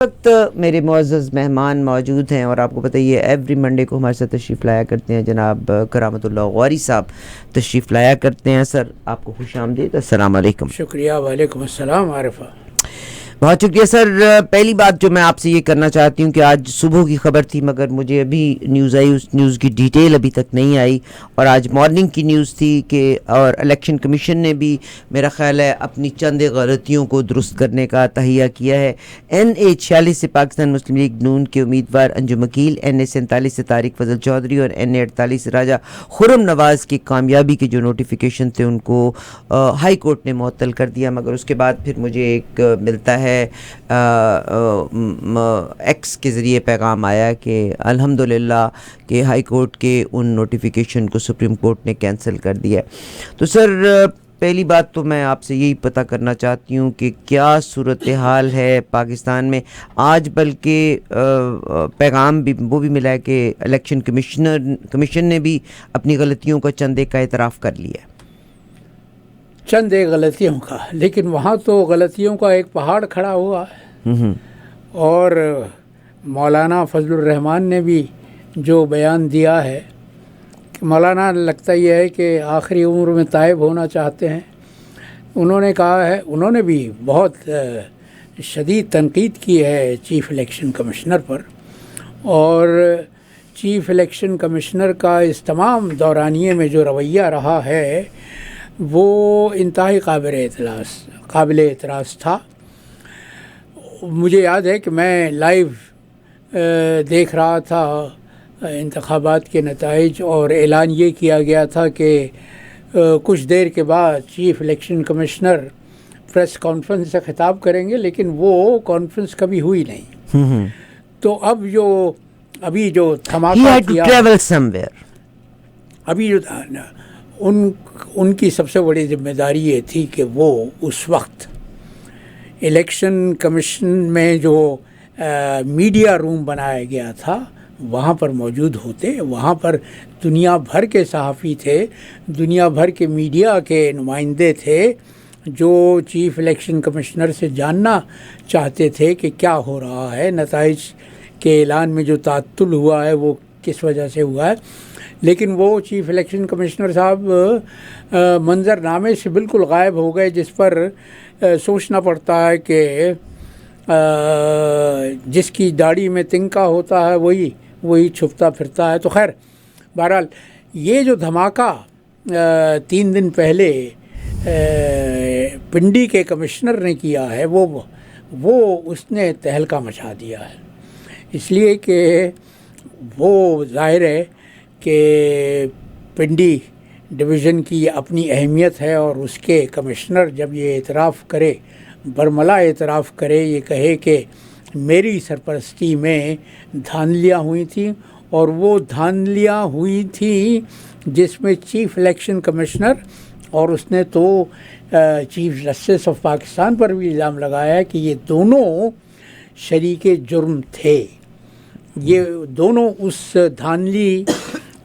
وقت میرے معزز مہمان موجود ہیں اور آپ کو بتائیے ایوری منڈے کو ہمارے ساتھ تشریف لایا کرتے ہیں جناب کرامت اللہ غواری صاحب تشریف لایا کرتے ہیں. سر آپ کو خوش آمدید. السلام علیکم. شکریہ. وعلیکم السلام عارفہ. بہت شکریہ سر. پہلی بات جو میں آپ سے یہ کرنا چاہتی ہوں کہ آج صبح کی خبر تھی مگر مجھے ابھی نیوز آئی, اس نیوز کی ڈیٹیل ابھی تک نہیں آئی, اور آج مارننگ کی نیوز تھی کہ اور الیکشن کمیشن نے بھی میرا خیال ہے اپنی چند غلطیوں کو درست کرنے کا تہیہ کیا ہے. NA 46 سے پاکستان مسلم لیگ نون کے امیدوار انجم وکیل, NA 47 سے طارق فضل چودھری اور NA 48 سے راجہ خرم نواز کی کامیابی کے جو نوٹیفیکیشن تھے ان کو ہائی کورٹ نے معطل کر دیا, مگر اس کے بعد پھر مجھے ایک ملتا ہے ایکس کے ذریعے پیغام آیا کہ الحمدللہ کہ ہائی کورٹ کے ان نوٹیفیکیشن کو سپریم کورٹ نے کینسل کر دیا. تو سر پہلی بات تو میں آپ سے یہی پتہ کرنا چاہتی ہوں کہ کیا صورتحال ہے پاکستان میں آج, بلکہ پیغام بھی وہ بھی ملا ہے کہ الیکشن کمیشن نے بھی اپنی غلطیوں کا چند ایک کا اعتراف کر لیا. چند ایک غلطیوں کا, لیکن وہاں تو غلطیوں کا ایک پہاڑ کھڑا ہوا ہے. اور مولانا فضل الرحمان نے بھی جو بیان دیا ہے کہ مولانا لگتا یہ ہے کہ آخری عمر میں تائب ہونا چاہتے ہیں. انہوں نے کہا ہے, انہوں نے بھی بہت شدید تنقید کی ہے چیف الیکشن کمشنر پر, اور چیف الیکشن کمشنر کا اس تمام دورانیے میں جو رویہ رہا ہے وہ انتہائی قابل اعتراض تھا. مجھے یاد ہے کہ میں لائیو دیکھ رہا تھا انتخابات کے نتائج, اور اعلان یہ کیا گیا تھا کہ کچھ دیر کے بعد chief election commissioner press conference سے خطاب کریں گے, لیکن وہ کانفرنس کبھی ہوئی نہیں. تو ابھی جو دھماکہ کیا, ابھی جو ان کی سب سے بڑی ذمہ داری یہ تھی کہ وہ اس وقت الیکشن کمیشن میں جو میڈیا روم بنایا گیا تھا وہاں پر موجود ہوتے. وہاں پر دنیا بھر کے صحافی تھے, دنیا بھر کے میڈیا کے نمائندے تھے جو چیف الیکشن کمشنر سے جاننا چاہتے تھے کہ کیا ہو رہا ہے, نتائج کے اعلان میں جو تعطل ہوا ہے وہ کس وجہ سے ہوا ہے. لیکن وہ چیف الیکشن کمشنر صاحب منظرنامے سے بالکل غائب ہو گئے, جس پر سوچنا پڑتا ہے کہ جس کی داڑھی میں تنکا ہوتا ہے وہی چھپتا پھرتا ہے. تو خیر بہرحال یہ جو دھماکہ 3 دن پہلے پنڈی کے کمشنر نے کیا ہے وہ اس نے تہلکہ مچا دیا ہے, اس لیے کہ وہ ظاہر ہے کہ پنڈی ڈویژن کی اپنی اہمیت ہے, اور اس کے کمشنر جب یہ اعتراف کرے, برملا اعتراف کرے, یہ کہے کہ میری سرپرستی میں دھاندلیاں ہوئی تھیں, اور وہ دھاندلیاں ہوئی تھیں جس میں چیف الیکشن کمشنر اور اس نے تو چیف جسٹس آف پاکستان پر بھی الزام لگایا کہ یہ دونوں شریک جرم تھے. یہ دونوں اس دھاندلی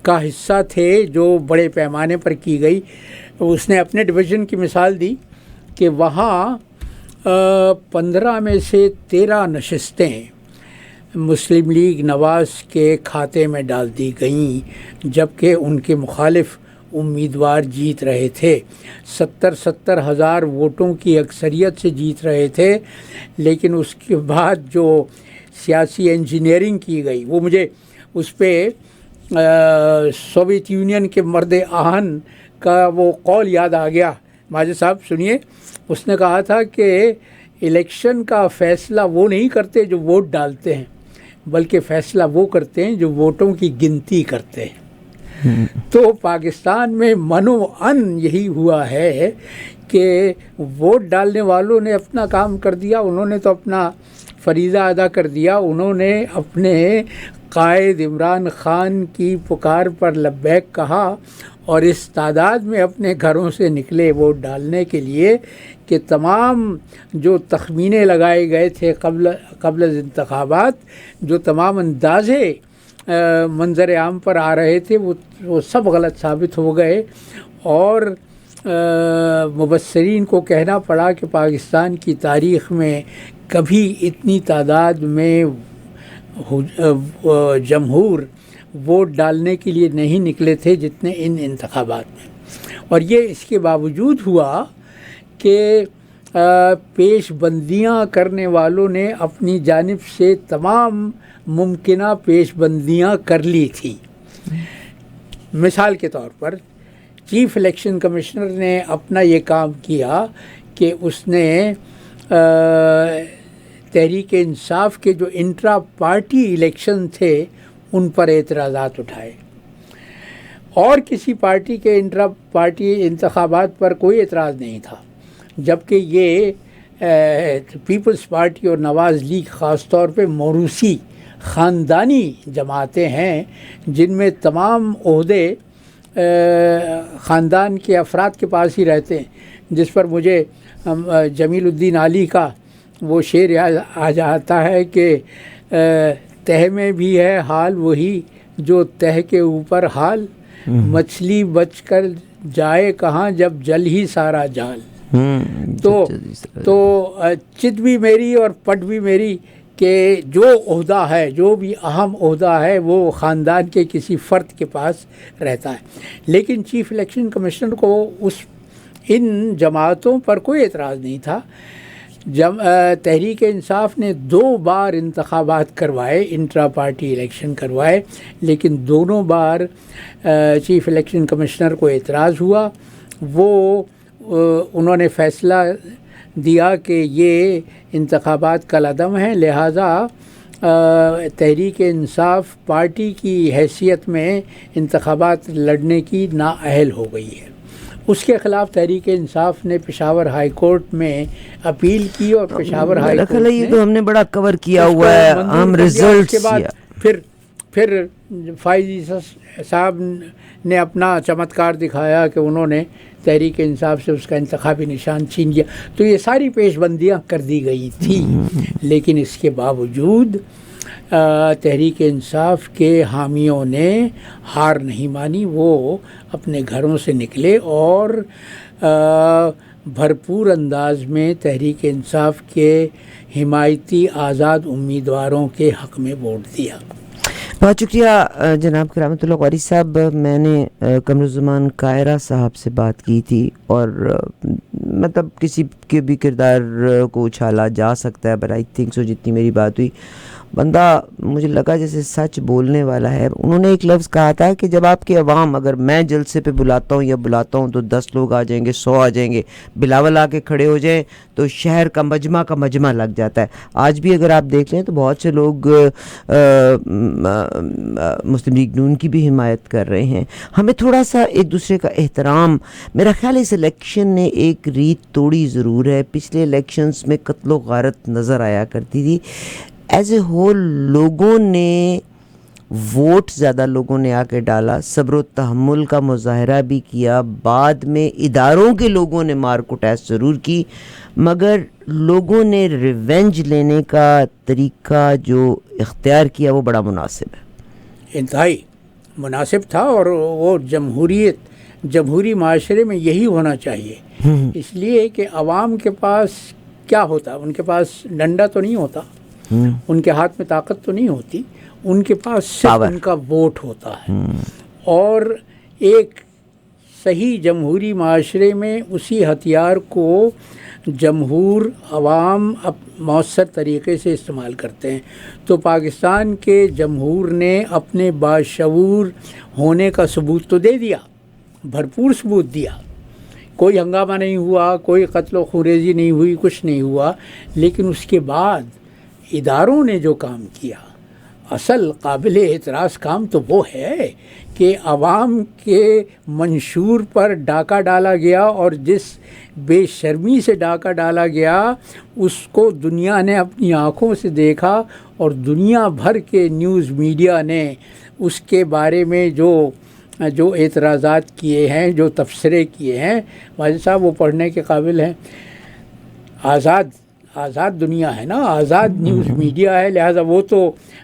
کا حصہ تھے جو بڑے پیمانے پر کی گئی. اس نے اپنے ڈویژن کی مثال دی کہ وہاں 15 میں سے 13 نشستیں مسلم لیگ نواز کے کھاتے میں ڈال دی گئیں, جبکہ ان کے مخالف امیدوار جیت رہے تھے. 70 ہزار ووٹوں کی اکثریت سے جیت رہے تھے, لیکن اس کے بعد جو سیاسی انجینئرنگ کی گئی, وہ مجھے اس پہ سوویت یونین کے مرد آہن کا وہ قول یاد آ گیا. ماجد صاحب سنیے, اس نے کہا تھا کہ الیکشن کا فیصلہ وہ نہیں کرتے جو ووٹ ڈالتے ہیں, بلکہ فیصلہ وہ کرتے ہیں جو ووٹوں کی گنتی کرتے ہیں. تو پاکستان میں منو ان یہی ہوا ہے کہ ووٹ ڈالنے والوں نے اپنا کام کر دیا, انہوں نے تو اپنا فریضہ ادا کر دیا, انہوں نے اپنے قائد عمران خان کی پکار پر لبیک کہا, اور اس تعداد میں اپنے گھروں سے نکلے ووٹ ڈالنے کے لیے کہ تمام جو تخمینے لگائے گئے تھے قبل انتخابات, جو تمام اندازے منظر عام پر آ رہے تھے وہ سب غلط ثابت ہو گئے. اور مبصرین کو کہنا پڑا کہ پاکستان کی تاریخ میں کبھی اتنی تعداد میں جمہور ووٹ ڈالنے کے لیے نہیں نکلے تھے جتنے ان انتخابات میں. اور یہ اس کے باوجود ہوا کہ پیش بندیاں کرنے والوں نے اپنی جانب سے تمام ممکنہ پیش بندیاں کر لی تھی. مثال کے طور پر چیف الیکشن کمشنر نے اپنا یہ کام کیا کہ اس نے تحریک انصاف کے جو انٹرا پارٹی الیکشن تھے ان پر اعتراضات اٹھائے، اور کسی پارٹی کے انٹرا پارٹی انتخابات پر کوئی اعتراض نہیں تھا، جبکہ یہ پیپلز پارٹی اور نواز لیگ خاص طور پہ موروثی خاندانی جماعتیں ہیں جن میں تمام عہدے خاندان کے افراد کے پاس ہی رہتے ہیں، جس پر مجھے جمیل الدین علی کا وہ شعر آ جاتا ہے کہ تہ میں بھی ہے حال وہی جو تہ کے اوپر حال، مچھلی بچ کر جائے کہاں جب جل ہی سارا جال. تو چت بھی میری اور پٹ بھی میری کہ جو عہدہ ہے، جو بھی اہم عہدہ ہے وہ خاندان کے کسی فرد کے پاس رہتا ہے. لیکن چیف الیکشن کمشنر کو ان جماعتوں پر کوئی اعتراض نہیں تھا. تحریک انصاف نے 2 بار انتخابات کروائے، انٹرا پارٹی الیکشن کروائے، لیکن دونوں بار چیف الیکشن کمشنر کو اعتراض ہوا. انہوں نے فیصلہ دیا کہ یہ انتخابات کالعدم ہیں، لہٰذا تحریک انصاف پارٹی کی حیثیت میں انتخابات لڑنے کی نااہل ہو گئی ہے. اس کے خلاف تحریک انصاف نے پشاور ہائی کورٹ میں اپیل کی، اور پشاور ہائی کورٹ نے یہ تو ہم نے بڑا کور کیا ہوا ہے عام ریزلٹس کے بعد پھر فائز صاحب نے اپنا چمتکار دکھایا کہ انہوں نے تحریک انصاف سے اس کا انتخابی نشان چھین لیا. تو یہ ساری پیش بندیاں کر دی گئی تھی، لیکن اس کے باوجود تحریک انصاف کے حامیوں نے ہار نہیں مانی. وہ اپنے گھروں سے نکلے اور بھرپور انداز میں تحریک انصاف کے حمایتی آزاد امیدواروں کے حق میں ووٹ دیا. بہت شکریہ جناب کرامت اللہ قاری صاحب. میں نے قمرالزمان کائرہ صاحب سے بات کی تھی، اور مطلب کسی کے بھی کردار کو اچھالا جا سکتا ہے، بٹ آئی تھنک سو جتنی میری بات ہوئی بندہ مجھے لگا جیسے سچ بولنے والا ہے. انہوں نے ایک لفظ کہا تھا کہ جب آپ کے عوام، اگر میں جلسے پہ بلاتا ہوں تو 10 لوگ آ جائیں گے، 100 آ جائیں گے، بلاول آ کے کھڑے ہو جائیں تو شہر کا مجمع لگ جاتا ہے. آج بھی اگر آپ دیکھ لیں تو بہت سے لوگ مسلم لیگ نون کی بھی حمایت کر رہے ہیں. ہمیں تھوڑا سا ایک دوسرے کا احترام، میرا خیال اس الیکشن نے ایک ریت توڑی ضرور ہے. پچھلے الیکشنز میں قتل و غارت نظر آیا کرتی تھی. ایز اے ہول لوگوں نے ووٹ، زیادہ لوگوں نے آ کے ڈالا، صبر و تحمل کا مظاہرہ بھی کیا. بعد میں اداروں کے لوگوں نے مار کٹاس ضرور کی، مگر لوگوں نے ریونج لینے کا طریقہ جو اختیار کیا وہ بڑا مناسب ہے، انتہائی مناسب تھا. اور وہ جمہوری معاشرے میں یہی ہونا چاہیے. اس لیے کہ عوام کے پاس کیا ہوتا، ان کے پاس ڈنڈا تو نہیں ہوتا، ان کے ہاتھ میں طاقت تو نہیں ہوتی، ان کے پاس صرف ان کا ووٹ ہوتا ہے. اور ایک صحیح جمہوری معاشرے میں اسی ہتھیار کو جمہور عوام مؤثر طریقے سے استعمال کرتے ہیں. تو پاکستان کے جمہور نے اپنے باشعور ہونے کا ثبوت تو دے دیا، بھرپور ثبوت دیا. کوئی ہنگامہ نہیں ہوا، کوئی قتل و خونریزی نہیں ہوئی، کچھ نہیں ہوا. لیکن اس کے بعد اداروں نے جو کام کیا، اصل قابل اعتراض کام تو وہ ہے کہ عوام کے منشور پر ڈاکہ ڈالا گیا، اور جس بے شرمی سے ڈاکہ ڈالا گیا اس کو دنیا نے اپنی آنکھوں سے دیکھا، اور دنیا بھر کے نیوز میڈیا نے اس کے بارے میں جو اعتراضات کیے ہیں، جو تبصرے کیے ہیں، واجد صاحب وہ پڑھنے کے قابل ہیں. آزاد دنیا ہے نا، آزاد نیوز میڈیا ہے، لہذا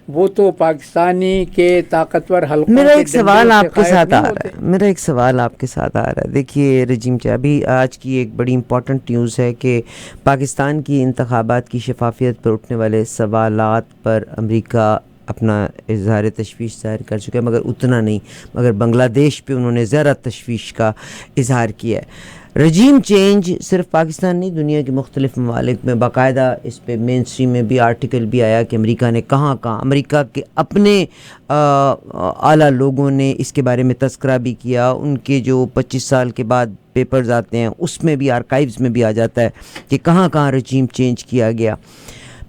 وہ تو پاکستانی کے طاقتور حلقوں میرا کے ایک سوال ڈنڈے سے آپ کے قائد ساتھ نہیں آ ہوتے۔ رہا ہے، میرا ایک سوال آپ کے ساتھ آ رہا ہے۔ دیکھیے رجیم ابھی آج کی ایک بڑی امپورٹنٹ نیوز ہے کہ پاکستان کی انتخابات کی شفافیت پر اٹھنے والے سوالات پر امریکہ اپنا اظہار تشویش ظاہر کر چکا ہے، مگر اتنا نہیں، مگر بنگلہ دیش پہ انہوں نے زیادہ تشویش کا اظہار کیا ہے۔ رجیم چینج صرف پاکستان نہیں، دنیا کے مختلف ممالک میں باقاعدہ اس پہ مین اسٹریم میں بھی آرٹیکل بھی آیا کہ امریکہ نے کہاں امریکہ کے اپنے اعلیٰ لوگوں نے اس کے بارے میں تذکرہ بھی کیا، ان کے جو 25 سال کے بعد پیپرز آتے ہیں اس میں بھی، آرکائیوز میں بھی آ جاتا ہے کہ کہاں رجیم چینج کیا گیا۔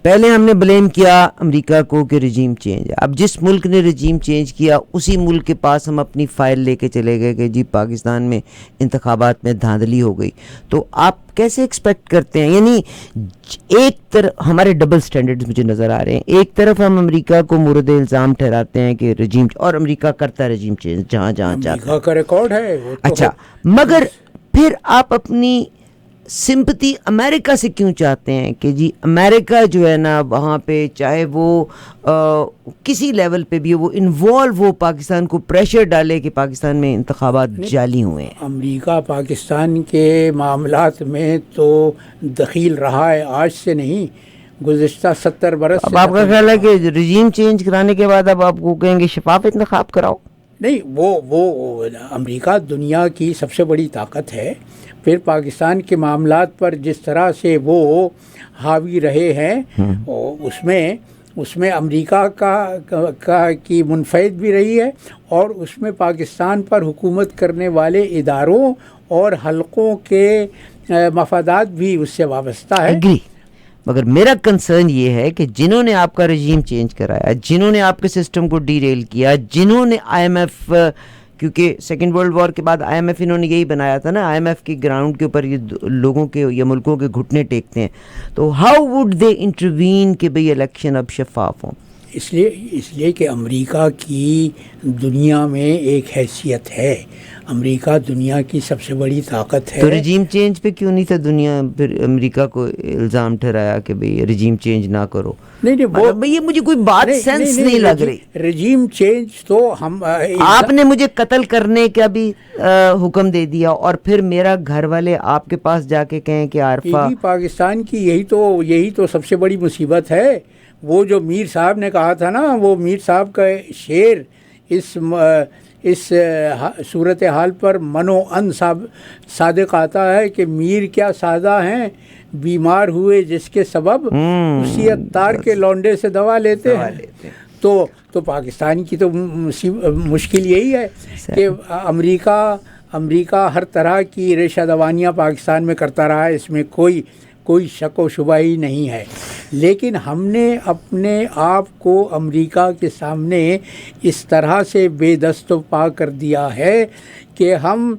پہلے ہم نے بلیم کیا امریکہ کو کہ رجیم چینج ہے، اب جس ملک نے رجیم چینج کیا اسی ملک کے پاس ہم اپنی فائل لے کے چلے گئے کہ جی پاکستان میں انتخابات میں دھاندلی ہو گئی۔ تو آپ کیسے ایکسپیکٹ کرتے ہیں؟ یعنی ایک طرف ہمارے ڈبل سٹینڈرڈز مجھے نظر آ رہے ہیں، ایک طرف ہم امریکہ کو مورد الزام ٹھہراتے ہیں کہ رجیم، اور امریکہ کرتا ہے رجیم چینج جہاں چاہتا ہے، امریکہ کا ریکارڈ ہے وہ تو۔ اچھا، مگر پھر آپ اپنی سمپتی امریکہ سے کیوں چاہتے ہیں کہ جی امریکہ جو ہے نا وہاں پہ چاہے وہ کسی لیول پہ بھی وہ انوالو ہو، پاکستان کو پریشر ڈالے کہ پاکستان میں انتخابات جعلی ہوئے ہیں؟ امریکہ پاکستان کے معاملات میں تو دخیل رہا ہے، آج سے نہیں، گزشتہ 70 برس اب سے آپ کا دخیل خیال ہے کہ رجیم چینج کرانے کے بعد اب آپ کو کہیں گے شفاف انتخاب کراؤ؟ نہیں، وہ امریکہ دنیا کی سب سے بڑی طاقت ہے، پھر پاکستان کے معاملات پر جس طرح سے وہ حاوی رہے ہیں اس میں امریکہ کی منفعت بھی رہی ہے، اور اس میں پاکستان پر حکومت کرنے والے اداروں اور حلقوں کے مفادات بھی اس سے وابستہ ہے۔ ایگری، مگر میرا کنسرن یہ ہے کہ جنہوں نے آپ کا رجیم چینج کرایا، جنہوں نے آپ کے سسٹم کو ڈی ریل کیا، جنہوں نے آئی ایم ایف، کیونکہ سیکنڈ ورلڈ وار کے بعد آئی ایم ایف انہوں نے یہی بنایا تھا نا، آئی ایم ایف کے گراؤنڈ کے اوپر یہ لوگوں کے یا ملکوں کے گھٹنے ٹیکتے ہیں، تو ہاؤ وڈ دے انٹروین کہ بھئی الیکشن اب شفاف ہوں؟ اس لیے کہ امریکہ کی دنیا میں ایک حیثیت ہے، امریکہ دنیا کی سب سے بڑی طاقت ہے۔ تو رجیم چینج پہ کیوں نہیں تھا دنیا پھر امریکہ کو الزام ٹھہرایا کہ بھئی رجیم چینج نہ کرو؟ نہیں، یہ مجھے کوئی بات سینس نہیں لگ رہی۔ رجیم چینج تو ہم آپ نے مجھے قتل کرنے کا بھی حکم دے دیا، اور پھر میرا گھر والے آپ کے پاس جا کے کہیں کہ عارفہ، پاکستان کی یہی تو سب سے بڑی مصیبت ہے۔ وہ جو میر صاحب نے کہا تھا نا، وہ میر صاحب کا شعر اس صورتحال پر منو ان صادق آتا ہے کہ میر کیا سادہ ہیں، بیمار ہوئے جس کے سبب اسی عطار کے لونڈے سے دوا لیتے ہیں۔ تو پاکستان کی تو مشکل یہی ہے کہ امریکہ ہر طرح کی ریشہ دوانیاں پاکستان میں کرتا رہا ہے، اس میں کوئی شک و شبہ ہی نہیں ہے، لیکن ہم نے اپنے آپ کو امریکہ کے سامنے اس طرح سے بے دست و پا کر دیا ہے کہ ہم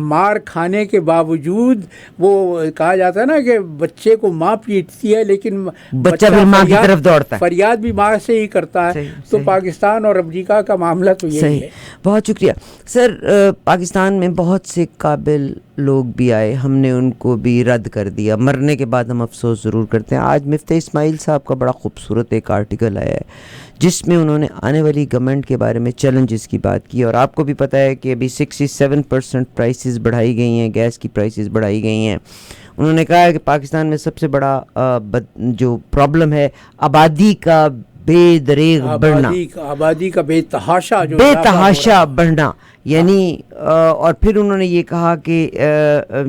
مار کھانے کے باوجود، وہ کہا جاتا ہے نا کہ بچے کو ماں پیٹتی ہے لیکن بچہ پھر ماں کی طرف دوڑتا ہے، فریاد بھی ماں سے ہی کرتا ہے۔ تو پاکستان اور امریکہ کا معاملہ تو یہی ہے۔ بہت شکریہ سر۔ پاکستان میں بہت سے قابل لوگ بھی آئے، ہم نے ان کو بھی رد کر دیا، مرنے کے بعد ہم افسوس ضرور کرتے ہیں۔ آج مفتاح اسماعیل صاحب کا بڑا خوبصورت ایک آرٹیکل آیا ہے جس میں انہوں نے آنے والی گورنمنٹ کے بارے میں چیلنجز کی بات کی، اور آپ کو بھی پتہ ہے کہ ابھی 67% پرائسز بڑھائی گئی ہیں، گیس کی پرائسز بڑھائی گئی ہیں۔ انہوں نے کہا ہے کہ پاکستان میں سب سے بڑا جو پرابلم ہے آبادی کا بے دریغ بڑھنا، آبادی کا بے تحاشا بڑھنا، یعنی اور پھر انہوں نے یہ کہا کہ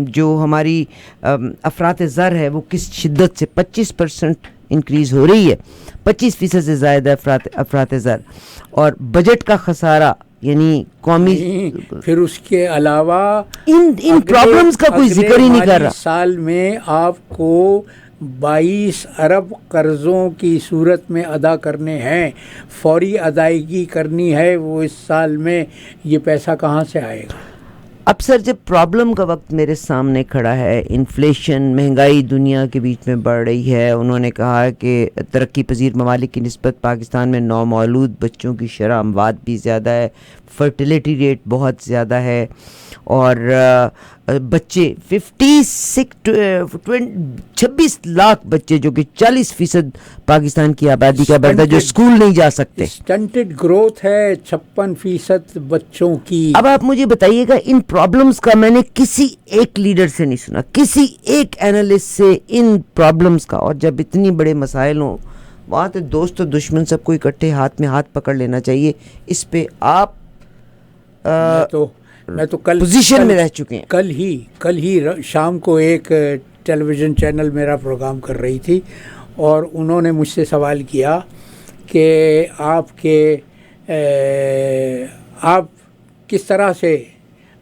جو ہماری افراط زر ہے وہ کس شدت سے 25% انکریز ہو رہی ہے، 25% سے زائد ہے افراط زر، اور بجٹ کا خسارہ، یعنی قومی، پھر اس کے علاوہ ان پرابلمز کا کوئی ذکر ہی نہیں کر رہا۔ سال میں آپ کو 22 ارب قرضوں کی صورت میں ادا کرنے ہیں، فوری ادائیگی کرنی ہے، وہ اس سال میں یہ پیسہ کہاں سے آئے گا؟ اب سر جب پرابلم کا وقت میرے سامنے کھڑا ہے، انفلیشن، مہنگائی دنیا کے بیچ میں بڑھ رہی ہے، انہوں نے کہا کہ ترقی پذیر ممالک کی نسبت پاکستان میں نومولود بچوں کی شرح اموات بھی زیادہ ہے، فرٹیلیٹی ریٹ بہت زیادہ ہے، اور بچے 26 لاکھ بچے جو کہ 40% پاکستان کی آبادی کا بڑھتا ہے جو اسکول نہیں جا سکتے. اسٹنٹڈ گروتھ ہے 56% بچوں کی. اب آپ مجھے بتائیے گا ان پرابلمز کا میں نے کسی ایک لیڈر سے نہیں سنا، کسی ایک اینالسٹ سے ان پرابلمز کا. اور جب اتنی بڑے مسائل ہوں وہاں تو دوست و دشمن سب کو اکٹھے ہاتھ میں ہاتھ پکڑ لینا چاہیے. اس پہ آپ میں تو کل پوزیشن میں رہ چکے ہیں. کل ہی شام کو ایک ٹیلی ویژن چینل میرا پروگرام کر رہی تھی اور انہوں نے مجھ سے سوال کیا کہ آپ کس طرح سے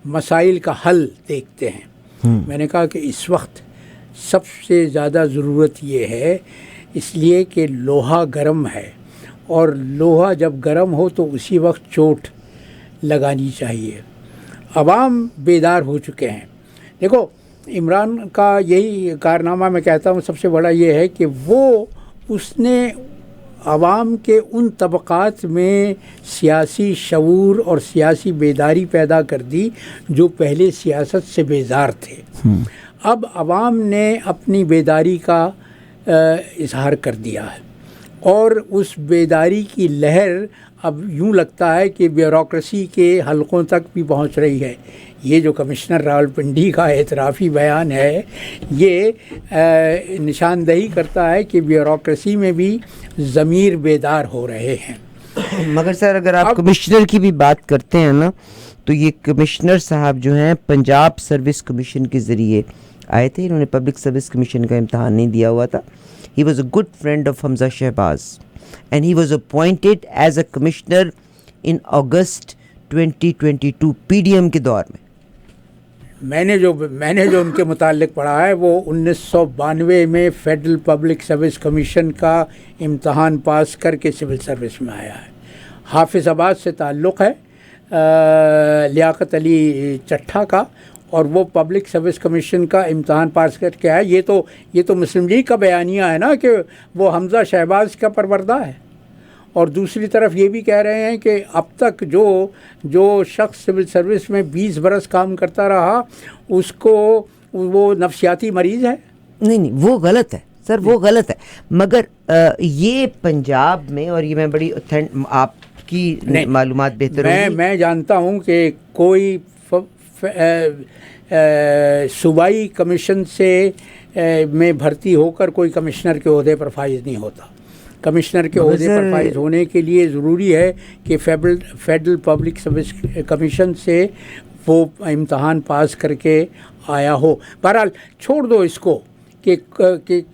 مسائل کا حل دیکھتے ہیں. میں نے کہا کہ اس وقت سب سے زیادہ ضرورت یہ ہے، اس لیے کہ لوہا گرم ہے اور لوہا جب گرم ہو تو اسی وقت چوٹ لگانی چاہیے. عوام بیدار ہو چکے ہیں. دیکھو عمران کا یہی کارنامہ میں کہتا ہوں سب سے بڑا یہ ہے کہ اس نے عوام کے ان طبقات میں سیاسی شعور اور سیاسی بیداری پیدا کر دی جو پہلے سیاست سے بیزار تھے. اب عوام نے اپنی بیداری کا اظہار کر دیا ہے اور اس بیداری کی لہر اب یوں لگتا ہے کہ بیوروکریسی کے حلقوں تک بھی پہنچ رہی ہے. یہ جو کمشنر راولپنڈی کا اعترافی بیان ہے یہ نشاندہی کرتا ہے کہ بیوروکریسی میں بھی ضمیر بیدار ہو رہے ہیں. مگر سر اگر آپ کمشنر کی بھی بات کرتے ہیں نا تو یہ کمشنر صاحب جو ہیں پنجاب سروس کمیشن کے ذریعے آئے تھے. انہوں نے پبلک سروس کمیشن کا امتحان نہیں دیا ہوا تھا. He was a good friend of Hamza Shehbaz and he was appointed as a commissioner in August 2022 PDM کے دور میں. میں نے جو ان کے متعلق پڑھا ہے وہ 1992 میں فیڈرل پبلک سروس کمیشن کا امتحان پاس کر کے سول سروس میں آیا ہے. حافظ آباد سے تعلق ہے لیاقت علی چٹھا کا اور وہ پبلک سروس کمیشن کا امتحان پاس کر کے آیا. یہ تو مسلم لیگ کا بیانیہ ہے نا کہ وہ حمزہ شہباز کا پروردہ ہے. اور دوسری طرف یہ بھی کہہ رہے ہیں کہ اب تک جو شخص سول سروس میں 20 برس کام کرتا رہا اس کو وہ نفسیاتی مریض ہے. نہیں وہ غلط ہے سر، وہ غلط ہے. مگر یہ پنجاب میں، اور یہ میں بڑی آپ کی معلومات بہتر ہوگی، میں جانتا ہوں کہ کوئی صوبائی کمیشن سے میں بھرتی ہو کر کوئی کمشنر کے عہدے پر فائز نہیں ہوتا. کمشنر کے عہدے پر فائز ہونے کے لیے ضروری ہے کہ فیڈرل پبلک سروس کمیشن سے وہ امتحان پاس کر کے آیا ہو. بہرحال چھوڑ دو اس کو کہ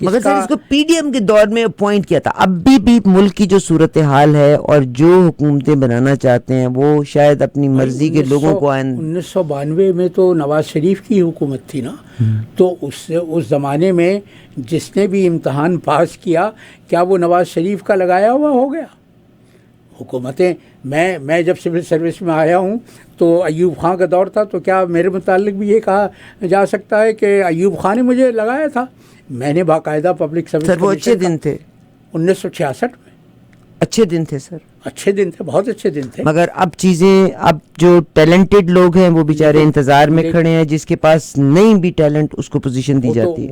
مگر سر اس کو پی ڈی ایم کے دور میں اپوائنٹ کیا تھا. اب بھی ملک کی جو صورتحال ہے اور جو حکومتیں بنانا چاہتے ہیں وہ شاید اپنی مرضی کے لوگوں کو 1992 میں تو نواز شریف کی حکومت تھی نا. تو اس زمانے میں جس نے بھی امتحان پاس کیا کیا وہ نواز شریف کا لگایا ہوا ہو گیا؟ حکومتیں میں جب سول سروس میں آیا ہوں تو ایوب خان کا دور تھا، تو کیا میرے متعلق بھی یہ کہا جا سکتا ہے کہ ایوب خان نے مجھے لگایا تھا؟ میں نے باقاعدہ پبلک سروس سر وہ اچھے دن تھے 1966 میں. اچھے دن تھے سر، اچھے دن تھے، بہت اچھے دن تھے. مگر اب جو ٹیلنٹڈ لوگ ہیں وہ بیچارے انتظار میں کھڑے ہیں. جس کے پاس نہیں بھی ٹیلنٹ اس کو پوزیشن دی جاتی ہے.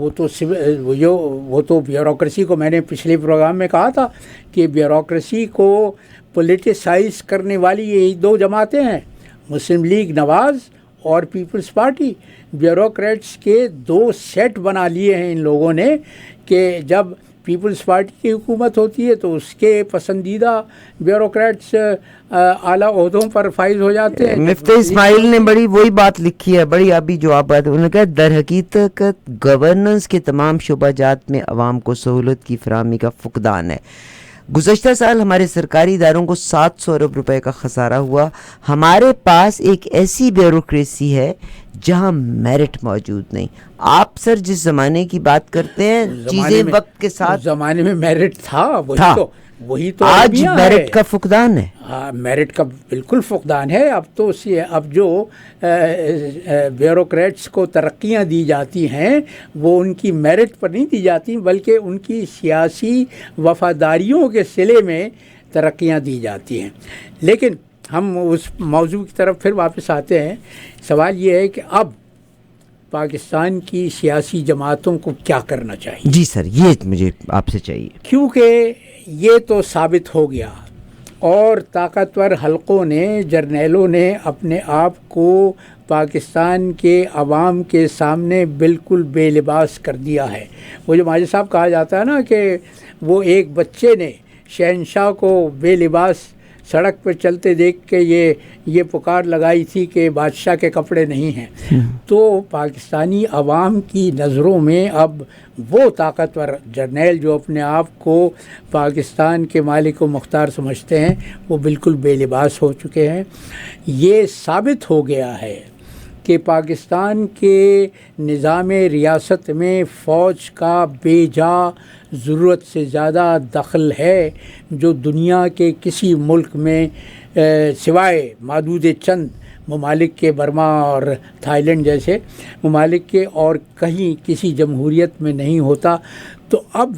وہ تو بیوروکریسی کو میں نے پچھلے پروگرام میں کہا تھا کہ بیوروکریسی کو پولیٹیسائز کرنے والی یہی دو جماعتیں ہیں، مسلم لیگ نواز اور پیپلز پارٹی. بیوروکریٹس کے 2 سیٹ بنا لیے ہیں ان لوگوں نے کہ جب پیپلز پارٹی کی حکومت ہوتی ہے تو اس کے پسندیدہ بیوروکریٹس اعلیٰ عہدوں پر فائز ہو جاتے ہیں. مفتی اسماعیل نے بڑی وہی بات لکھی ہے، بڑی ابھی جو آپ بات، انہوں نے کہا در حقیقت گورننس کے تمام شعبہ جات میں عوام کو سہولت کی فراہمی کا فقدان ہے. گزشتہ سال ہمارے سرکاری اداروں کو 700 ارب روپے کا خسارہ ہوا. ہمارے پاس ایک ایسی بیوروکریسی ہے جہاں میرٹ موجود نہیں. آپ سر جس زمانے کی بات کرتے ہیں چیزیں وقت کے ساتھ، زمانے میں میرٹ تھا. وہی تو آج المیہ میرٹ ہے۔ کا فقدان ہے۔ ہاں، میرٹ کا بالکل فقدان ہے۔ اب جو بیوروکریٹس کو ترقیاں دی جاتی ہیں وہ ان کی میرٹ پر نہیں دی جاتی، بلکہ ان کی سیاسی وفاداریوں کے صلے میں ترقیاں دی جاتی ہیں۔ لیکن ہم اس موضوع کی طرف پھر واپس آتے ہیں۔ سوال یہ ہے کہ اب پاکستان کی سیاسی جماعتوں کو کیا کرنا چاہیے؟ جی سر، یہ مجھے آپ سے چاہیے۔ کیونکہ یہ تو ثابت ہو گیا اور طاقتور حلقوں نے، جرنیلوں نے اپنے آپ کو پاکستان کے عوام کے سامنے بالکل بے لباس کر دیا ہے۔ وہ جو ماجد صاحب کہا جاتا ہے نا کہ وہ ایک بچے نے شہنشاہ کو بے لباس سڑک پہ چلتے دیکھ کے یہ پکار لگائی تھی کہ بادشاہ کے کپڑے نہیں ہیں، تو پاکستانی عوام کی نظروں میں اب وہ طاقتور جرنیل جو اپنے آپ کو پاکستان کے مالک و مختار سمجھتے ہیں وہ بالکل بے لباس ہو چکے ہیں۔ یہ ثابت ہو گیا ہے کہ پاکستان کے نظام ریاست میں فوج کا بے جا ضرورت سے زیادہ دخل ہے جو دنیا کے کسی ملک میں سوائے معدود چند ممالک کے، برما اور تھائی لینڈ جیسے ممالک کے، اور کہیں کسی جمہوریت میں نہیں ہوتا۔ تو اب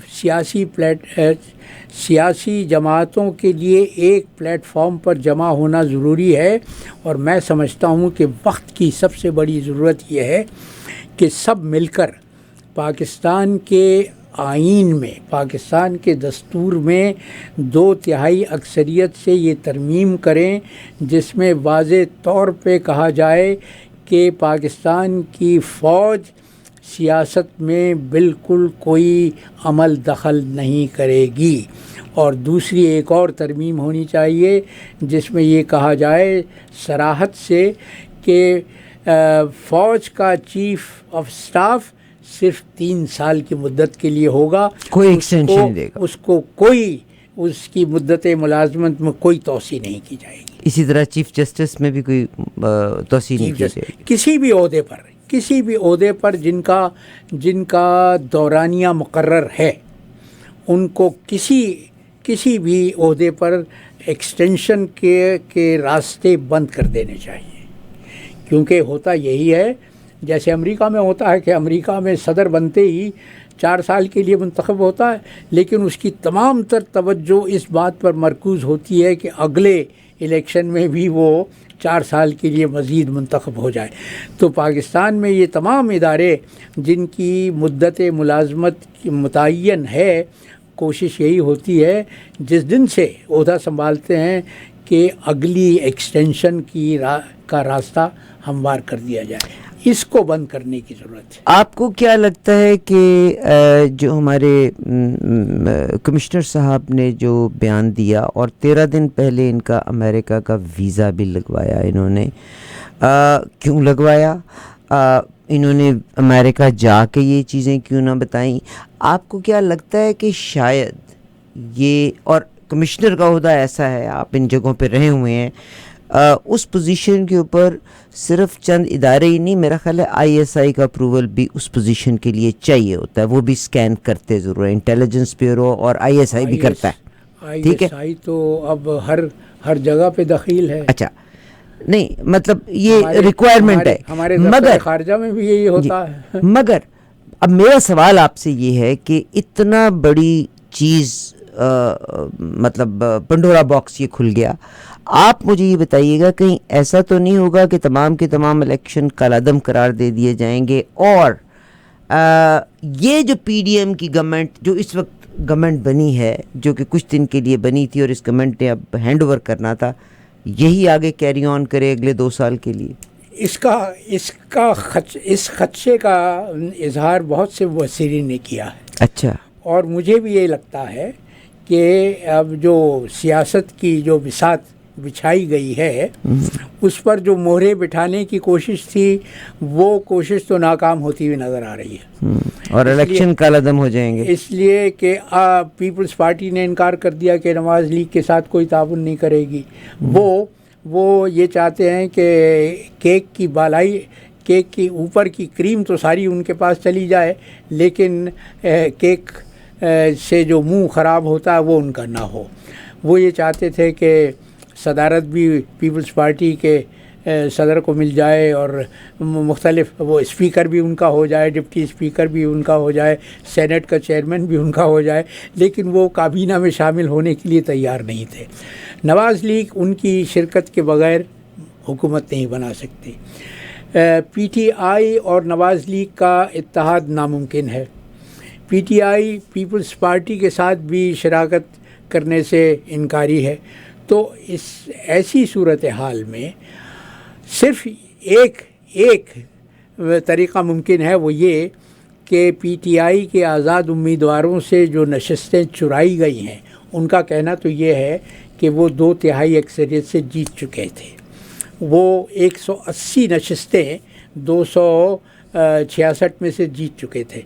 سیاسی جماعتوں کے لیے ایک پلیٹ فارم پر جمع ہونا ضروری ہے، اور میں سمجھتا ہوں کہ وقت کی سب سے بڑی ضرورت یہ ہے کہ سب مل کر پاکستان کے آئین میں، پاکستان کے دستور میں 2/3 اکثریت سے یہ ترمیم کریں جس میں واضح طور پہ کہا جائے کہ پاکستان کی فوج سیاست میں بالکل کوئی عمل دخل نہیں کرے گی۔ اور دوسری ایک اور ترمیم ہونی چاہیے جس میں یہ کہا جائے صراحت سے کہ فوج کا چیف آف سٹاف صرف 3 سال کی مدت کے لیے ہوگا، کوئی ایکسٹینشن نہیں دے گا، اس کو کوئی اس کی مدت ملازمت میں کوئی توسیع نہیں کی جائے گی۔ اسی طرح چیف جسٹس میں بھی کوئی توسیع نہیں کی جائے گی۔ کسی بھی عہدے پر جن کا دورانیہ مقرر ہے ان کو کسی بھی عہدے پر ایکسٹینشن کے راستے بند کر دینے چاہیے، کیونکہ ہوتا یہی ہے جیسے امریکہ میں ہوتا ہے کہ امریکہ میں صدر بنتے ہی 4 سال کے لیے منتخب ہوتا ہے، لیکن اس کی تمام تر توجہ اس بات پر مرکوز ہوتی ہے کہ اگلے الیکشن میں بھی وہ 4 سال کے لیے مزید منتخب ہو جائے۔ تو پاکستان میں یہ تمام ادارے جن کی مدت ملازمت متعین ہے، کوشش یہی ہوتی ہے جس دن سے عہدہ سنبھالتے ہیں کہ اگلی ایکسٹینشن کا راستہ ہموار کر دیا جائے۔ اس کو بند کرنے کی ضرورت ہے۔ آپ کو کیا لگتا ہے کہ جو ہمارے کمشنر صاحب نے جو بیان دیا اور 13 دن پہلے ان کا امریکہ کا ویزا بھی لگوایا، انہوں نے کیوں لگوایا؟ انہوں نے امریکہ جا کے یہ چیزیں کیوں نہ بتائیں؟ آپ کو کیا لگتا ہے کہ شاید یہ، اور کمشنر کا عہدہ ایسا ہے، آپ ان جگہوں پہ رہے ہوئے ہیں، اس پوزیشن کے اوپر صرف چند ادارے ہی نہیں، میرا خیال ہے ISI کا اپروول بھی اس پوزیشن کے لیے چاہیے ہوتا ہے، وہ بھی سکین کرتے ضرور ہیں، انٹیلیجنس بیورو اور ISI بھی کرتا ہے، ٹھیک ہے؟ ISI تو اب ہر جگہ پہ دخیل ہے۔ اچھا، نہیں مطلب یہ ریکوائرمنٹ ہے، ہمارے مگر خارجہ میں بھی یہی ہوتا ہے۔ مگر اب میرا سوال آپ سے یہ ہے کہ اتنا بڑی چیز مطلب پنڈورا باکس یہ کھل گیا، آپ مجھے یہ بتائیے گا کہیں ایسا تو نہیں ہوگا کہ تمام کے تمام الیکشن کالعدم قرار دے دیے جائیں گے، اور یہ جو PDM کی گورنمنٹ جو اس وقت گورنمنٹ بنی ہے، جو کہ کچھ دن کے لیے بنی تھی اور اس گورنمنٹ نے اب ہینڈ اوور کرنا تھا، یہی آگے کیری آن کرے اگلے 2 سال کے لیے؟ اس خدشے کا اظہار بہت سے مبصرین نے کیا ہے۔ اچھا، اور مجھے بھی یہ لگتا ہے کہ اب جو سیاست کی جو بساط بچھائی گئی ہے اس پر جو مہرے بٹھانے کی کوشش تھی وہ کوشش تو ناکام ہوتی ہوئی نظر آ رہی ہے، اور الیکشن کالعدم ہو جائیں گے، اس لیے کہ پیپلز پارٹی نے انکار کر دیا کہ نواز لیگ کے ساتھ کوئی تعاون نہیں کرے گی۔ وہ یہ چاہتے ہیں کہ کیک کی اوپر کی کریم تو ساری ان کے پاس چلی جائے، لیکن کیک سے جو منہ خراب ہوتا ہے وہ ان کا نہ ہو. وہ یہ چاہتے تھے کہ صدارت بھی پیپلز پارٹی کے صدر کو مل جائے اور مختلف وہ اسپیکر بھی ان کا ہو جائے, ڈپٹی اسپیکر بھی ان کا ہو جائے, سینٹ کا چیئرمین بھی ان کا ہو جائے, لیکن وہ کابینہ میں شامل ہونے کے لیے تیار نہیں تھے. نواز لیگ ان کی شرکت کے بغیر حکومت نہیں بنا سکتی. پی ٹی آئی اور نواز لیگ کا اتحاد ناممکن ہے. P T I People's Party کے ساتھ بھی شراکت کرنے سے انکاری ہے. تو اس ایسی صورتحال میں صرف ایک طریقہ ممکن ہے, وہ یہ کہ پی ٹی آئی کے آزاد امیدواروں سے جو نشستیں چرائی گئی ہیں, ان کا کہنا تو یہ ہے کہ وہ 2/3 اکثریت سے جیت چکے تھے. وہ 180 نشستیں 266 میں سے جیت چکے تھے.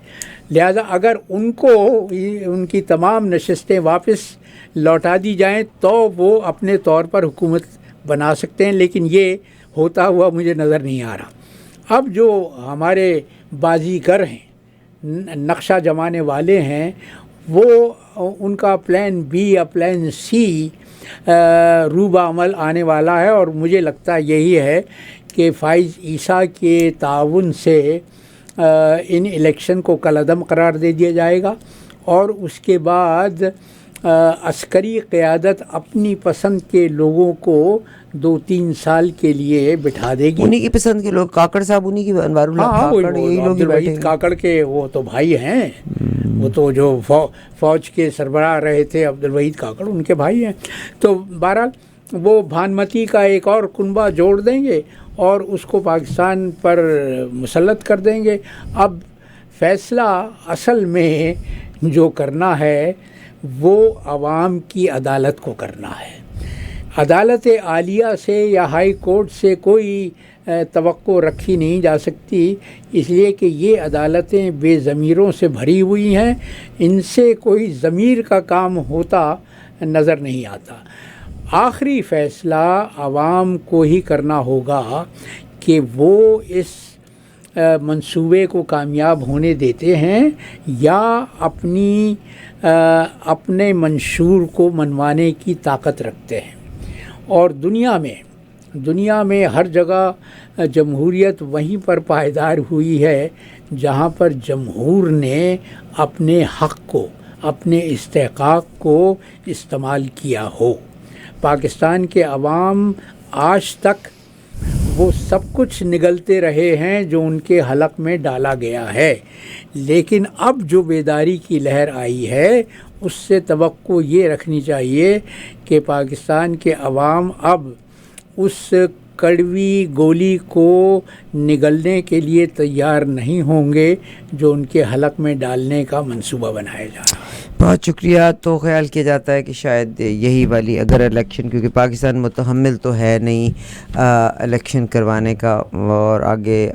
لہذا اگر ان کو ان کی تمام نشستیں واپس لوٹا دی جائیں تو وہ اپنے طور پر حکومت بنا سکتے ہیں, لیکن یہ ہوتا ہوا مجھے نظر نہیں آ رہا. اب جو ہمارے بازیگر ہیں, نقشہ جمانے والے ہیں, وہ ان کا پلان بی یا پلان سی روبہ عمل آنے والا ہے, اور مجھے لگتا یہی ہے کہ فائز عیسیٰ کے تعاون سے ان الیکشن کو کالعدم قرار دے دیا جائے گا, اور اس کے بعد عسکری قیادت اپنی پسند کے لوگوں کو 2-3 سال کے لیے بٹھا دے گی. انہی کی پسند کے لوگ, کاکڑ صاحب انہی کی, انوار اللہ کاکڑ, یہی لوگ ہی بیٹھے ہیں. کاکڑ کے وہ تو بھائی ہیں, وہ تو جو فوج کے سربراہ رہے تھے عبدالوحید کاکڑ, ان کے بھائی ہیں. تو بہرحال وہ بھانمتی کا ایک اور کنبہ جوڑ دیں گے اور اس کو پاکستان پر مسلط کر دیں گے. اب فیصلہ اصل میں جو کرنا ہے وہ عوام کی عدالت کو کرنا ہے. عدالت عالیہ سے یا ہائی کورٹ سے کوئی توقع رکھی نہیں جا سکتی, اس لیے کہ یہ عدالتیں بے ضمیروں سے بھری ہوئی ہیں, ان سے کوئی ضمیر کا کام ہوتا نظر نہیں آتا. آخری فیصلہ عوام کو ہی کرنا ہوگا کہ وہ اس منصوبے کو کامیاب ہونے دیتے ہیں یا اپنے منشور کو منوانے کی طاقت رکھتے ہیں. اور دنیا میں ہر جگہ جمہوریت وہیں پر پائیدار ہوئی ہے جہاں پر جمہور نے اپنے حق کو, اپنے استحقاق کو استعمال کیا ہو. پاکستان کے عوام آج تک وہ سب کچھ نگلتے رہے ہیں جو ان کے حلق میں ڈالا گیا ہے, لیکن اب جو بیداری کی لہر آئی ہے اس سے توقع یہ رکھنی چاہیے کہ پاکستان کے عوام اب اس کڑوی گولی کو نگلنے کے لیے تیار نہیں ہوں گے جو ان کے حلق میں ڈالنے کا منصوبہ بنایا جا رہا ہے. بہت شکریہ. تو خیال کیا جاتا ہے کہ شاید یہی والی اگر الیکشن, کیونکہ پاکستان متحمل تو ہے نہیں الیکشن کروانے کا, اور آگے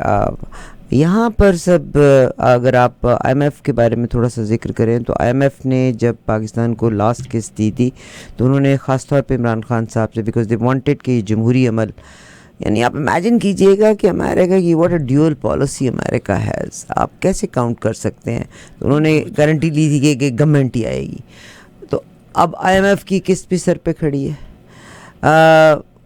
یہاں پر سب اگر آپ آئی ایم ایف کے بارے میں تھوڑا سا ذکر کریں تو آئی ایم ایف نے جب پاکستان کو لاسٹ قسط دی تھی تو انہوں نے خاص طور پہ عمران خان صاحب سے, بیکاز دے وانٹیڈ کہ جمہوری عمل, یعنی آپ امیجن کیجئے گا کہ امریکہ کی واٹ اے ڈیول پالیسی امریکہ ہیز, آپ کیسے کاؤنٹ کر سکتے ہیں. تو انہوں نے گارنٹی لی تھی کہ گورنمنٹ ہی آئے گی. تو اب آئی ایم ایف کی قسط بھی سر پہ کھڑی ہے,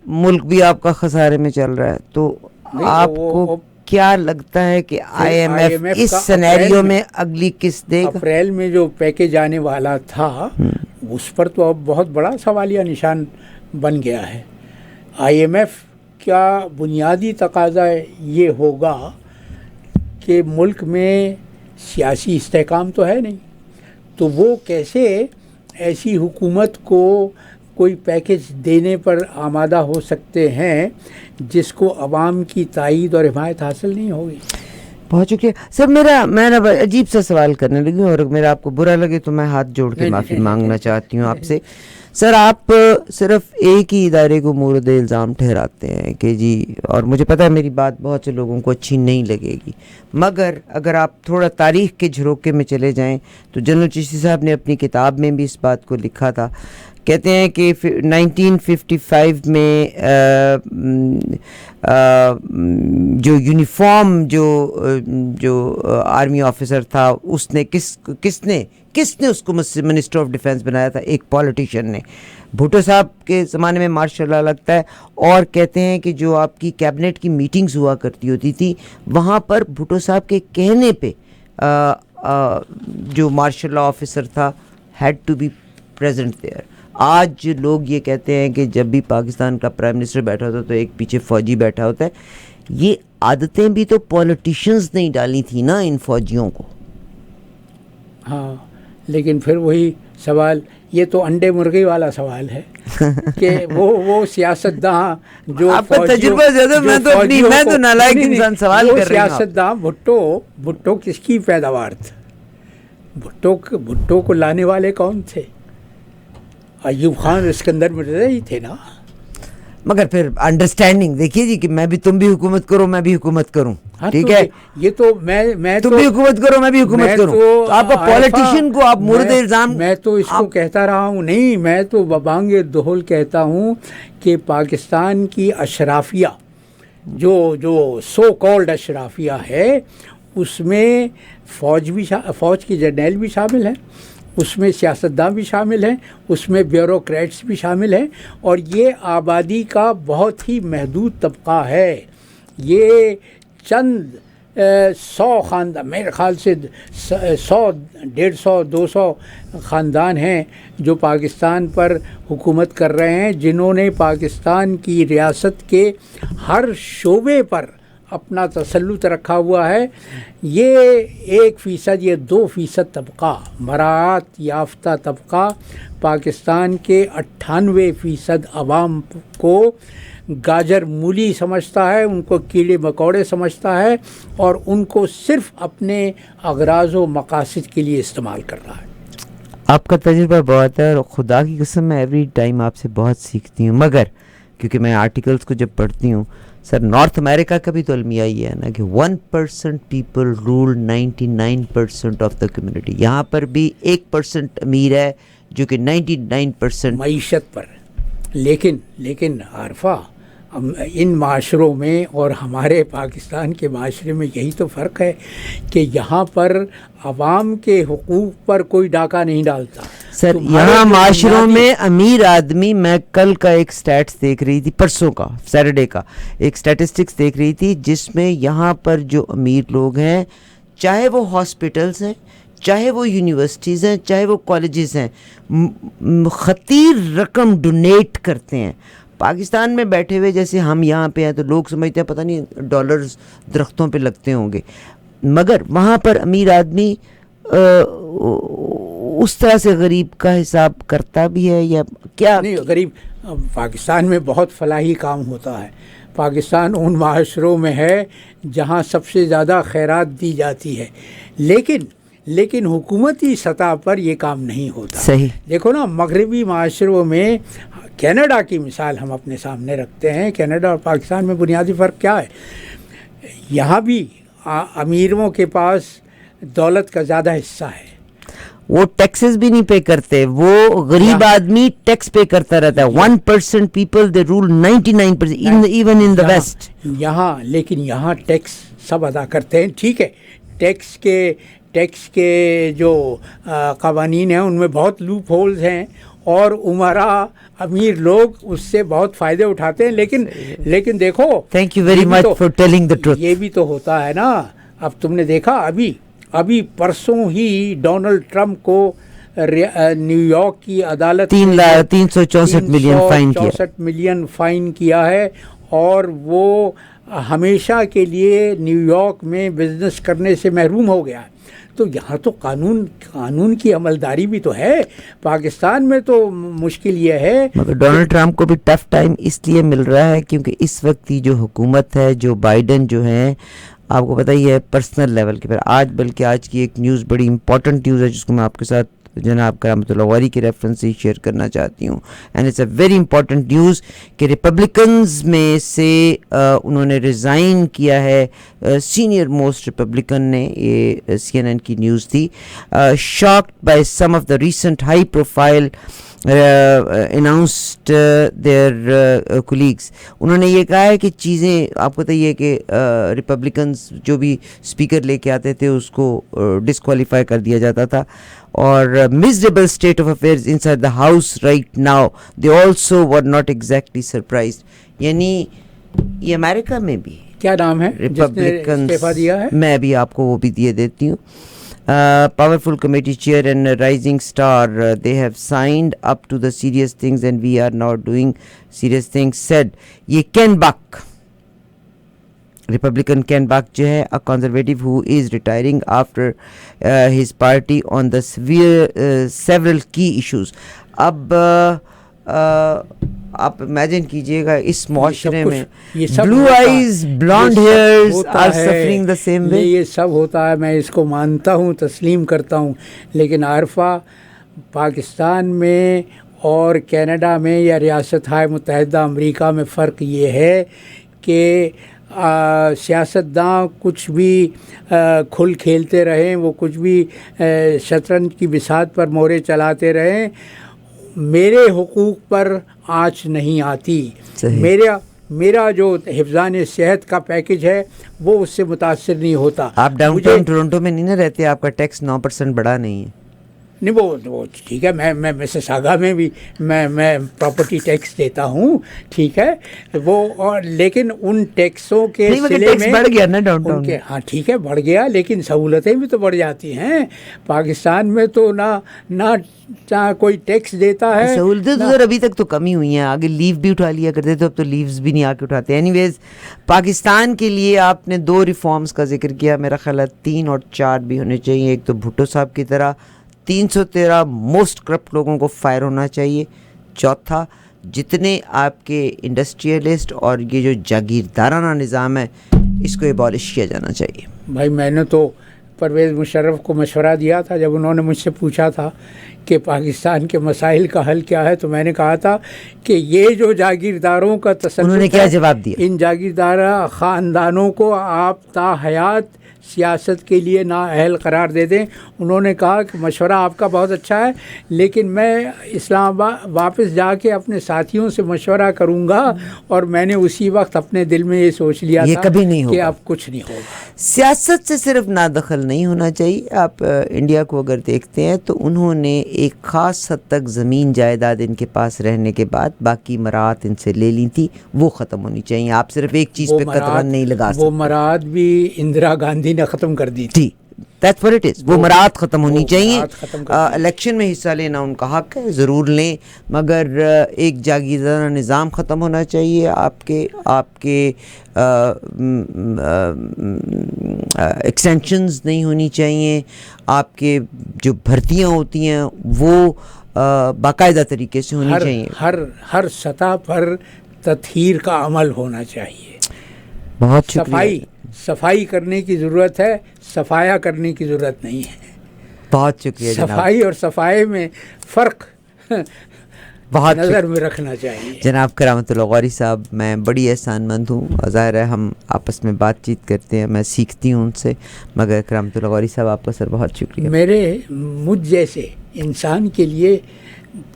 ملک بھی آپ کا خسارے میں چل رہا ہے. تو آپ کو کیا لگتا ہے کہ آئی ایم ایف اس سینیریو میں اگلی قسط دے گا؟ اپریل میں جو پیکیج آنے والا تھا اس پر تو اب بہت بڑا سوالیہ نشان بن گیا ہے. آئی ایم ایف کا بنیادی تقاضا یہ ہوگا کہ ملک میں سیاسی استحکام تو ہے نہیں, تو وہ کیسے ایسی حکومت کو کوئی پیکیج دینے پر آمادہ ہو سکتے ہیں جس کو عوام کی تائید اور حمایت حاصل نہیں ہوگی. بہت شکریہ سر. میں نا عجیب سا سوال کرنے لگی ہوں, اور میرا آپ کو برا لگے تو میں ہاتھ جوڑ کے معافی مانگنا چاہتی ہوں آپ سے. سر آپ صرف ایک ہی ادارے کو مورد الزام ٹھہراتے ہیں کہ جی, اور مجھے پتہ ہے میری بات بہت سے لوگوں کو اچھی نہیں لگے گی, مگر اگر آپ تھوڑا تاریخ کے جھروکے میں چلے جائیں تو جنرل چشتی صاحب نے اپنی کتاب میں بھی اس بات کو لکھا تھا کہتے ہیں کہ 1955 میں جو یونیفارم جو آرمی آفیسر تھا اس نے کس نے اس کو منسٹر آف ڈیفینس بنایا تھا؟ ایک پولیٹیشین نے. بھٹو صاحب کے زمانے میں ماشاء اللہ لگتا ہے. اور کہتے ہیں کہ جو آپ کی کیبنٹ کی میٹنگز ہوا کرتی ہوتی تھی وہاں پر بھٹو صاحب کے کہنے پہ جو مارشل لا آفیسر تھا had to be present there. آج لوگ یہ کہتے ہیں کہ جب بھی پاکستان کا پرائم منسٹر بیٹھا ہوتا ہے تو ایک پیچھے فوجی بیٹھا ہوتا ہے. یہ عادتیں بھی تو پولیٹیشنز نے ڈالی تھیں نا ان فوجیوں کو. ہاں لیکن پھر وہی سوال, یہ تو انڈے مرغی والا سوال ہے کہ وہ سیاستداں جو آپ کا تجربہ زیادہ, میں تو نالائق انسان سوال کر رہا ہوں. سیاستداں بھٹو کس کی پیداوار تھا؟ بھٹو کو لانے والے کون تھے؟ ایوب خان اسکندر مرزا ہی تھے نا. مگر پھر انڈرسٹینڈنگ دیکھیے جی کہ تم بھی حکومت کرو میں بھی حکومت کروں, ٹھیک ہے, یہ تو میں تم بھی حکومت کرو میں بھی حکومت کروں. آپ پولیٹیشین کو آپ مورد الزام. میں تو اس کو کہتا رہا ہوں, نہیں میں تو ببانگ دہل کہتا ہوں کہ پاکستان کی اشرافیہ جو سو کالڈ اشرافیہ ہے اس میں فوج کی جرنیل بھی شامل ہیں, اس میں سیاستداں بھی شامل ہیں, اس میں بیوروکریٹس بھی شامل ہیں, اور یہ آبادی کا بہت ہی محدود طبقہ ہے. یہ چند 100 خاندان, میرے خیال سے 100 150 200 خاندان ہیں جو پاکستان پر حکومت کر رہے ہیں, جنہوں نے پاکستان کی ریاست کے ہر شعبے پر اپنا تسلط رکھا ہوا ہے. یہ 1% یہ 2% طبقہ, مراعات یافتہ طبقہ پاکستان کے 98% عوام کو گاجر مولی سمجھتا ہے, ان کو کیڑے مکوڑے سمجھتا ہے, اور ان کو صرف اپنے اغراض و مقاصد کے لیے استعمال کر رہا ہے. آپ کا تجربہ بہت ہے اور خدا کی قسم میں ایوری ٹائم آپ سے بہت سیکھتی ہوں, مگر کیونکہ میں آرٹیکلس کو جب پڑھتی ہوں سر, نارتھ امریکہ کا بھی تو المیہ یہ ہے نا کہ 1% people rule 99% of the community. یہاں پر بھی 1% امیر ہے جو کہ 99% معیشت پر. لیکن عارفہ, ان معاشروں میں اور ہمارے پاکستان کے معاشرے میں یہی تو فرق ہے کہ یہاں پر عوام کے حقوق پر کوئی ڈاکہ نہیں ڈالتا. سر یہاں معاشروں میں امیر آدمی, میں کل کا ایک سٹیٹس دیکھ رہی تھی, پرسوں کا سیٹرڈے کا ایک سٹیٹسٹکس دیکھ رہی تھی, جس میں یہاں پر جو امیر لوگ ہیں, چاہے وہ ہاسپٹلز ہیں, چاہے وہ یونیورسٹیز ہیں, چاہے وہ کالجز ہیں, خطیر رقم ڈونیٹ کرتے ہیں. پاکستان میں بیٹھے ہوئے جیسے ہم یہاں پہ ہیں تو لوگ سمجھتے ہیں پتہ نہیں ڈالرز درختوں پہ لگتے ہوں گے, مگر وہاں پر امیر آدمی اس طرح سے غریب کا حساب کرتا بھی ہے یا کیا؟ نہیں, غریب پاکستان میں بہت فلاحی کام ہوتا ہے. پاکستان ان معاشروں میں ہے جہاں سب سے زیادہ خیرات دی جاتی ہے, لیکن حکومتی سطح پر یہ کام نہیں ہوتا. صحیح. دیکھو نا, مغربی معاشروں میں کینیڈا کی مثال ہم اپنے سامنے رکھتے ہیں. کینیڈا اور پاکستان میں بنیادی فرق کیا ہے؟ یہاں بھی امیروں کے پاس دولت کا زیادہ حصہ ہے, وہ ٹیکسز بھی نہیں پے کرتے, وہ غریب آدمی ٹیکس پے کرتا رہتا ہے. 1% people they rule 99% even in the west. لیکن یہاں ٹیکس سب ادا کرتے ہیں, ٹھیک ہے. ٹیکس کے جو قوانین ہیں ان میں بہت لوپ ہولز ہیں, اور عمرا امیر لوگ اس سے بہت فائدے اٹھاتے ہیں. لیکن دیکھو, thank you very much for telling the truth. یہ بھی تو ہوتا ہے نا. اب تم نے دیکھا ابھی پرسوں ہی ڈونلڈ ٹرمپ کو نیو یارک کی عدالت 364 ملین فائن کیا ہے, اور وہ ہمیشہ کے لیے نیو یارک میں بزنس کرنے سے محروم ہو گیا ہے. تو یہاں تو قانون کی عملداری بھی تو ہے. پاکستان میں تو مشکل یہ ہے. مگر ڈونلڈ ٹرمپ کو بھی ٹف ٹائم اس لیے مل رہا ہے کیونکہ اس وقت کی جو حکومت ہے, جو بائیڈن جو ہیں, آپ کو پتہ ہی ہے پرسنل لیول کے پر بلکہ آج کی ایک نیوز بڑی امپورٹنٹ نیوز ہے جس کو میں آپ کے ساتھ جناب کرامت اللہ واری کے ریفرنس سے شیئر کرنا چاہتی ہوں. And it's a very important news کہ ریپبلکنز میں سے انہوں نے ریزائن کیا ہے, سینئر موسٹ ریپبلکن نے. یہ CNN کی نیوز تھی. Shocked by some of the recent high profile announced their colleagues. انہوں نے یہ کہا ہے کہ چیزیں آپ کو بتائیے کہ ریپبلکنز جو بھی اسپیکر لے کے آتے تھے اس کو ڈسکوالیفائی کر دیا جاتا تھا. اور miserable state of affairs inside the house right now, they also were not exactly surprised. یعنی یہ امریکہ میں بھی کیا نام ہے ریپبلکنز, استعفیٰ دیا ہے؟ میں ابھی آپ کو وہ بھی دیے دیتی ہوں. Powerful committee chair and a rising star, they have signed up to the serious things and we are now doing serious things, said یہ Ken Buck, Republican Ken Buck جو ہے, a conservative who is retiring after his party on the several key issues. اب آپ imagine کیجئے گا اس معاشرے میں blue eyes blonde hairs are suffering the same way. یہ سب ہوتا ہے, میں اس کو مانتا ہوں, تسلیم کرتا ہوں, لیکن عارفہ پاکستان میں اور کینیڈا میں یا ریاستہائے متحدہ امریکہ میں فرق یہ ہے کہ سیاستداں کچھ بھی کھل کھیلتے رہیں, وہ کچھ بھی شطرنج کی بساط پر مورے چلاتے رہیں, میرے حقوق پر آنچ نہیں آتی. میرا جو حفظان صحت کا پیکج ہے وہ اس سے متاثر نہیں ہوتا. آپ ڈاؤن ٹاؤن ٹورنٹو میں نہیں نہ رہتے, آپ کا ٹیکس 9% بڑا نہیں ہے. نہیں وہ ٹھیک ہے, میں مسیساگا میں بھی میں پراپرٹی ٹیکس دیتا ہوں, ٹھیک ہے وہ, اور لیکن ان ٹیکسوں کے سلسلے میں بڑھ گیا نا ڈاؤن ٹاؤن. ہاں ٹھیک ہے بڑھ گیا, لیکن سہولتیں بھی تو بڑھ جاتی ہیں. پاکستان میں تو نہ کوئی ٹیکس دیتا ہے. سہولتیں تو ابھی تک تو کم ہی ہوئی ہیں, آگے لیو بھی اٹھا لیا کرتے تھے, اب تو لیوز بھی نہیں آ کے اٹھاتے. اینی ویز پاکستان کے لیے آپ نے 2 ریفارمز کا ذکر کیا, میرا خیال ہے 3 اور 4 بھی ہونے چاہیے. ایک تو بھٹو صاحب کی طرح 313 موسٹ کرپٹ لوگوں کو فائر ہونا چاہیے. چوتھا, جتنے آپ کے انڈسٹریلسٹ اور یہ جو جاگیردارانہ نظام ہے اس کو ایبالش کیا جانا چاہیے. بھائی میں نے تو پرویز مشرف کو مشورہ دیا تھا جب انہوں نے مجھ سے پوچھا تھا کہ پاکستان کے مسائل کا حل کیا ہے, تو میں نے کہا تھا کہ یہ جو جاگیرداروں کا تسلط, انہوں نے کیا جواب دیا؟ ان جاگیردار خاندانوں کو آپ تا حیات سیاست کے لیے نااہل قرار دے دیں. انہوں نے کہا کہ مشورہ آپ کا بہت اچھا ہے, لیکن میں اسلام آباد واپس جا کے اپنے ساتھیوں سے مشورہ کروں گا, اور میں نے اسی وقت اپنے دل میں یہ سوچ لیا یہ تھا کبھی نہیں کہ ہوگا. اب کچھ نہیں ہوگا. سیاست سے صرف نادخل نہیں ہونا چاہیے. آپ انڈیا کو اگر دیکھتے ہیں تو انہوں نے ایک خاص حد تک زمین جائیداد ان کے پاس رہنے کے بعد باقی مراعات ان سے لے لی تھی, وہ ختم ہونی چاہیے. آپ صرف ایک چیز پہ قطعاً نہیں لگا سکتے. وہ مراعات بھی اندرا گاندھی نے ختم کر دی تھی. That's what it is. وہ مراعات ختم ہونی چاہیے. الیکشن میں حصہ لینا ان کا حق ہے, ضرور لیں, مگر ایک جاگیردارانہ نظام ختم ہونا چاہیے. آپ کے ایکسٹینشنز نہیں ہونی چاہیے. آپ کے جو بھرتیاں ہوتی ہیں وہ باقاعدہ طریقے سے ہونی چاہیے. ہر سطح پر تطہیر کا عمل ہونا چاہیے. بہت شکریہ. صفائی کرنے کی ضرورت ہے, صفایا کرنے کی ضرورت نہیں ہے. بہت شکریہ. صفائی اور صفائی میں فرق بہت نظر میں رکھنا چاہیے. جناب کرامت اللہ غوری صاحب, میں بڑی احسان مند ہوں. ظاہر ہے ہم آپس میں بات چیت کرتے ہیں, میں سیکھتی ہوں ان سے, مگر کرامت اللہ غوری صاحب آپ کا سر بہت شکریہ. مجھ جیسے انسان کے لیے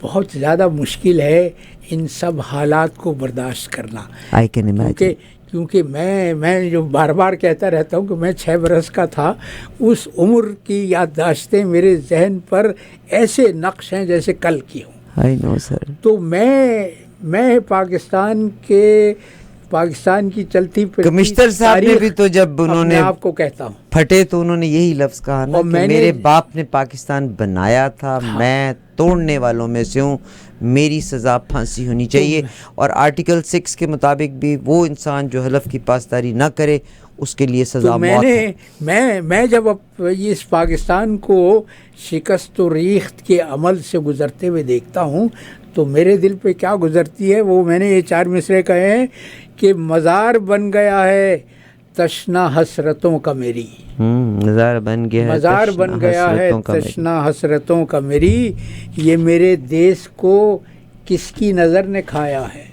بہت زیادہ مشکل ہے ان سب حالات کو برداشت کرنا. I can imagine. کیونکہ میں جو بار بار کہتا رہتا ہوں کہ میں 6 برس کا تھا, اس عمر کی یادداشتیں میرے ذہن پر ایسے نقش ہیں جیسے کل کی ہوں. I know, sir. تو میں پاکستان کی چلتی کمشنر صاحب نے بھی تو جب انہوں نے آپ کو کہتا ہوں پھٹے تو انہوں نے یہی لفظ کہا نا کہ میرے باپ نے پاکستان بنایا تھا, میں توڑنے والوں میں سے ہوں, میری سزا پھانسی ہونی چاہیے. اور آرٹیکل 6 کے مطابق بھی وہ انسان جو حلف کی پاسداری نہ کرے اس کے لیے سزا موت ہے. میں جب اس پاکستان کو شکست و ریخت کے عمل سے گزرتے ہوئے دیکھتا ہوں تو میرے دل پہ کیا گزرتی ہے, وہ میں نے یہ 4 مصرے کہے ہیں کہ مزار بن گیا ہے تشنا حسرتوں کا میری. مزار بن گیا ہے تشنا حسرتوں کا میری, یہ میرے دیس کو کس کی نظر نے کھایا ہے.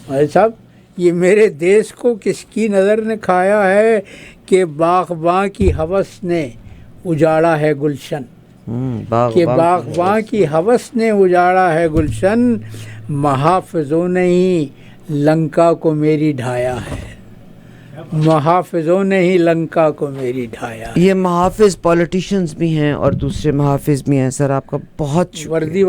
بھائی صاحب, یہ میرے دیس کو کس کی نظر نے کھایا ہے کہ باغباں کی ہوس نے اجاڑا ہے گلشن. کہ باغباں کی ہوس نے اجاڑا ہے گلشن، محافظوں نے ہی لنکا کو میری ڈھایا ہے، محافظوں نے ہی لنکا کو میری ڈھایا ہے۔ یہ محافظ پولیٹیشنز بھی ہیں اور دوسرے محافظ بھی ہیں سر، آپ کا بہت شکریہ۔ وردی